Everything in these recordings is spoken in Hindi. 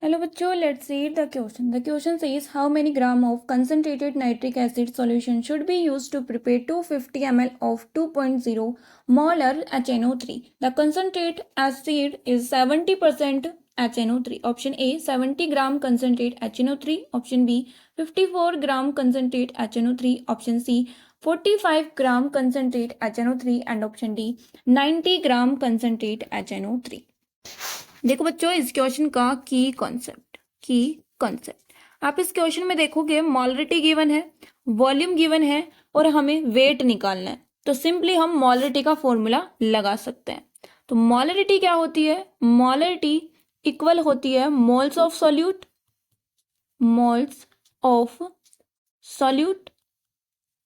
Hello बच्चों, let's read the question. The question says how many gram of concentrated nitric acid solution should be used to prepare 250 ml of 2.0 molar HNO3. The concentrate acid is 70% HNO3. Option A 70 gram concentrate HNO3. Option B 54 gram concentrate HNO3. Option C 45 gram concentrate HNO3 and option D 90 gram concentrate HNO3. देखो बच्चों, इस क्वेश्चन का की कॉन्सेप्ट आप इस क्वेश्चन में देखोगे मोलरिटी गिवन है, वॉल्यूम गिवन है और हमें वेट निकालना है। तो सिंपली हम मोलरिटी का फॉर्मूला लगा सकते हैं। तो मोलरिटी क्या होती है? मोलरिटी इक्वल होती है मोल्स ऑफ सॉल्यूट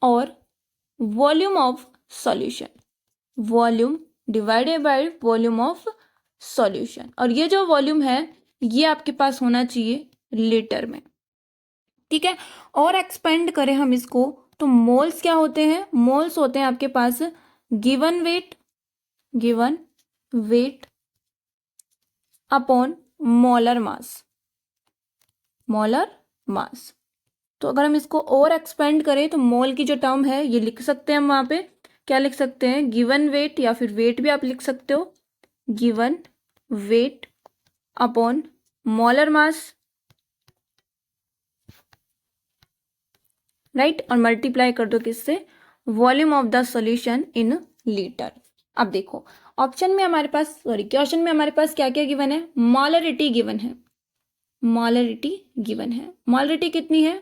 और volume of solution, volume divided by volume of solution. और ये जो वॉल्यूम है ये आपके पास होना चाहिए लीटर में, ठीक है। और एक्सपेंड करें हम इसको तो मोल्स क्या होते हैं? मोल्स होते हैं आपके पास given weight upon molar mass. तो अगर हम इसको और एक्सपेंड करें तो मोल की जो टर्म है ये लिख सकते हैं हम वहां पे। क्या लिख सकते हैं? गिवन वेट, या फिर वेट भी आप लिख सकते हो, गिवन वेट अपॉन मोलर मास, राइट। और मल्टीप्लाई कर दो किससे? Volume of the solution in litre. अब देखो ऑप्शन में हमारे पास, क्वेश्चन में हमारे पास क्या क्या गिवन है? मोलरिटी गिवन है, मोलरिटी कितनी है?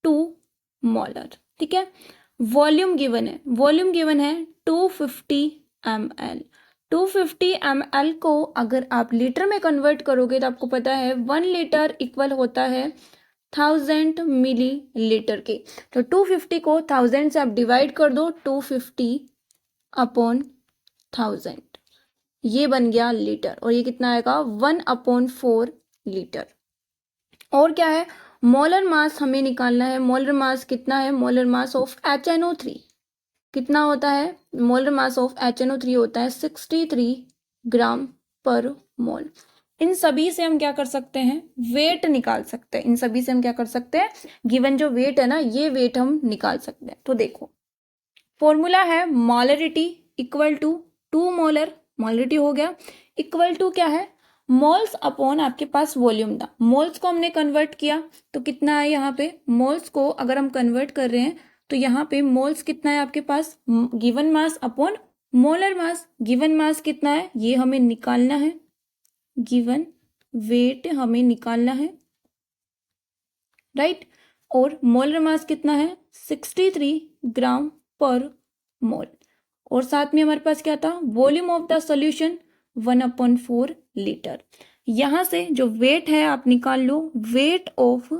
2 मोलर, ठीक है। वॉल्यूम गिवन है 250 ml। 250 ml को अगर आप लीटर में कन्वर्ट करोगे तो आपको पता है 1 लीटर इक्वल होता है 1000 मिली लीटर के। तो 250 को 1000 से आप डिवाइड कर दो, 250 अपॉन 1000, ये बन गया लीटर। और ये कितना आएगा? 1/4 लीटर। और क्या है? मोलर मास हमें निकालना है। मोलर मास कितना है? मोलर मास ऑफ HNO3 कितना होता है? मोलर मास ऑफ HNO3 होता है 63 ग्राम पर मोल। इन सभी से हम क्या कर सकते हैं? वेट निकाल सकते हैं। इन सभी से हम क्या कर सकते हैं? गिवन जो वेट है ना, ये वेट हम निकाल सकते हैं। तो देखो फॉर्मूला है molarity equal to 2 molar, molarity हो गया, इक्वल टू क्या है? मोल्स अपॉन आपके पास वॉल्यूम था। मोल्स को हमने कन्वर्ट किया तो कितना है यहाँ पे? मोल्स को अगर हम कन्वर्ट कर रहे हैं तो यहाँ पे मोल्स कितना है आपके पास? Given mass upon molar mass. Given mass कितना है ये हमें निकालना है, गिवन वेट हमें निकालना है, राइट। और मोलर मास कितना है? 63 ग्राम पर मोल। और साथ में हमारे पास क्या था? Volume of the solution 1/4 litre. यहां से जो वेट है आप निकाल लो, वेट ऑफ,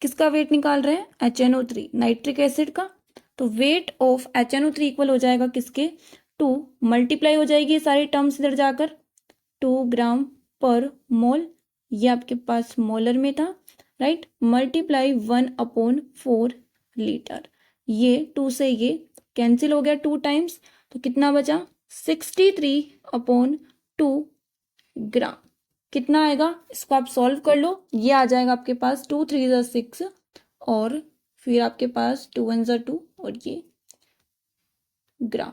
किसका वेट निकाल रहे हैं? HNO3 नाइट्रिक एसिड का। तो वेट ऑफ HNO3 इक्वल हो जाएगा किसके? 2, मल्टीप्लाई हो जाएगी सारी टर्म्स इधर जाकर, 2 ग्राम पर मोल, ये आपके पास मोलर में था, राइट। Multiply 1/4 litre. ये 2 से ये कैंसिल हो गया 2 टाइम्स, तो कितना बचा? 63/2 ग्राम। कितना आएगा? इसको आप सॉल्व कर लो, ये आ जाएगा आपके पास 2 3 6 और फिर आपके पास 2 1 2 और ये ग्राम,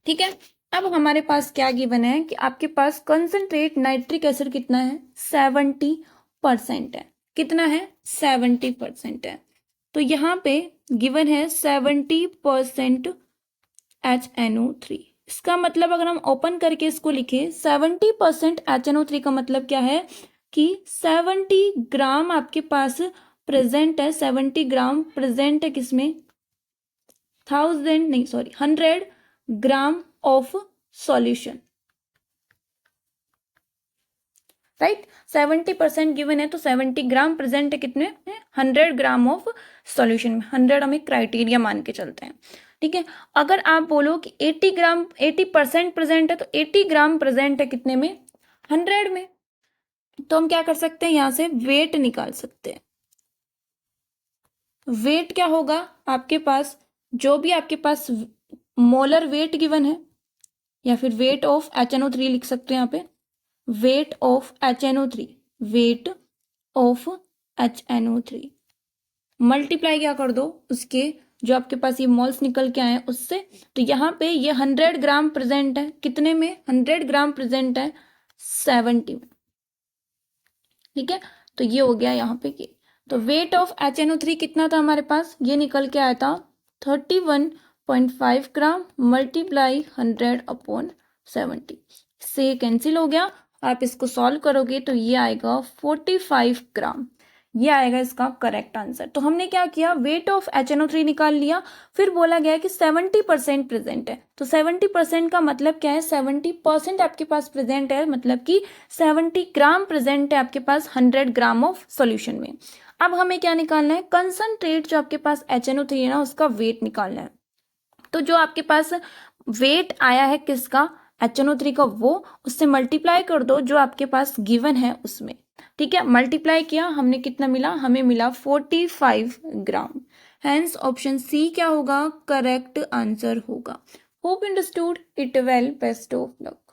ठीक है। अब हमारे पास क्या गिवन है कि आपके पास कंसंट्रेट नाइट्रिक एसिड कितना है? 70% है। कितना है? 70% है। तो यहाँ पे गिवन है 70% HNO3। इसका मतलब अगर हम ओपन करके इसको लिखे 70% HNO3 का मतलब क्या है कि 70 ग्राम आपके पास प्रेजेंट है। 70 ग्राम प्रेजेंट है किसमें? 100 gram of solution, right. 70% given है तो 70 ग्राम प्रेजेंट है कितने? 100 ग्राम ऑफ सॉल्यूशन में। 100 हमें क्राइटेरिया मान के चलते हैं, ठीक है। अगर आप बोलो कि 80% प्रेजेंट है तो 80 ग्राम प्रेजेंट है कितने में? 100 में। तो हम क्या कर सकते हैं? यहां से वेट निकाल सकते हैं। वेट क्या होगा आपके पास? जो भी आपके पास मोलर वेट गिवन है, या फिर वेट ऑफ HNO3 लिख सकते हैं यहाँ पे, weight of HNO3, weight of HNO3 multiply क्या कर दो उसके जो आपके पास ये मोल्स निकल के आए हैं उससे। तो यहाँ पे ये 100 ग्राम प्रेजेंट है, कितने में? 100 ग्राम प्रेजेंट है 70 में, ठीक है। तो ये हो गया यहाँ पे कि तो वेट ऑफ HNO3 कितना था हमारे पास, ये निकल के आया था 31.5 ग्राम मल्टीप्लाई 100/70, से कैंसिल हो गया। आप इसको सॉल्व करोगे तो ये आएगा 45 ग्राम, ये आएगा इसका करेक्ट आंसर। तो हमने क्या किया, वेट ऑफ HNO3 निकाल लिया, फिर बोला गया कि 70% प्रेजेंट है। तो 70% का मतलब क्या है, 70% आपके पास प्रेजेंट है, मतलब कि 70 ग्राम प्रेजेंट है आपके पास 100 ग्राम ऑफ सॉल्यूशन में। अब हमें क्या निकालना है, कंसंट्रेट जो आपके पास HNO3 है ना उसका वेट निकालना है। तो जो आपके पास वेट आया है किसका, HNO3 का, वो उससे मल्टीप्लाई कर दो जो आपके पास गिवन है उसमें, ठीक है। मल्टीप्लाई किया, हमने कितना मिला, हमें मिला 45 ग्राम। हेंस ऑप्शन सी क्या होगा, करेक्ट आंसर होगा। Hope understood it well, best of luck.